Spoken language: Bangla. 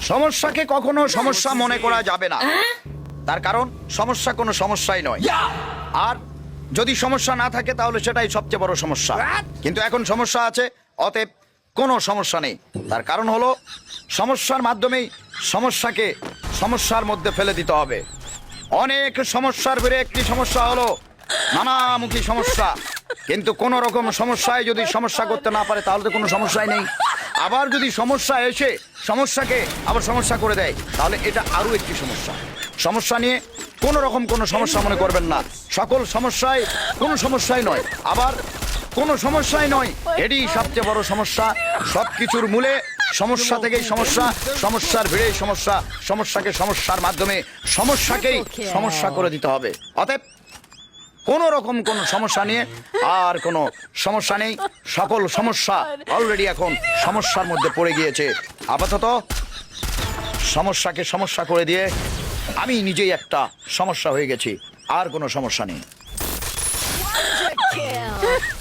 সমস্যাকে কখনো সমস্যা মনে করা যাবে না, তার কারণ সমস্যা কোনো সমস্যাই নয়। আর যদি সমস্যা না থাকে তাহলে সেটাই সবচেয়ে বড় সমস্যা। কিন্তু এখন সমস্যা আছে, অতএব কোনো সমস্যা নেই। তার কারণ হলো সমস্যার মাধ্যমেই সমস্যাকে সমস্যার মধ্যে ফেলে দিতে হবে। অনেক সমস্যার ভিড়ে একটি সমস্যা হলো নানামুখী সমস্যা। কিন্তু কোন রকম সমস্যায় যদি সমস্যা করতে না পারে তাহলে তো কোনো সমস্যাই নেই। আবার যদি সমস্যা এসে সমস্যাকে আবার সমস্যা করে দেয় তাহলে এটা আরো একটি সমস্যা। সমস্যা নিয়ে কোন রকম কোনো সমস্যা মনে করবেন না। সকল সমস্যায় কোনো সমস্যাই নয়, আবার কোনো সমস্যাই নয়, এটি সবচেয়ে বড় সমস্যা। সবকিছুর মূলে সমস্যা থেকেই সমস্যা, সমস্যার ভিড়েই সমস্যা। সমস্যাকে সমস্যার মাধ্যমে সমস্যাকেই সমস্যা করে দিতে হবে। অতএব কোন রকম কোন সমস্যা নিয়ে আর কোনো সমস্যা নেই। সকল সমস্যা অলরেডি এখন সমস্যার মধ্যে পড়ে গিয়েছে। আপাতত সমস্যাকে সমস্যা করে দিয়ে আমি নিজেই একটা সমস্যা হয়ে গেছি। আর কোনো সমস্যা নেই। Kill.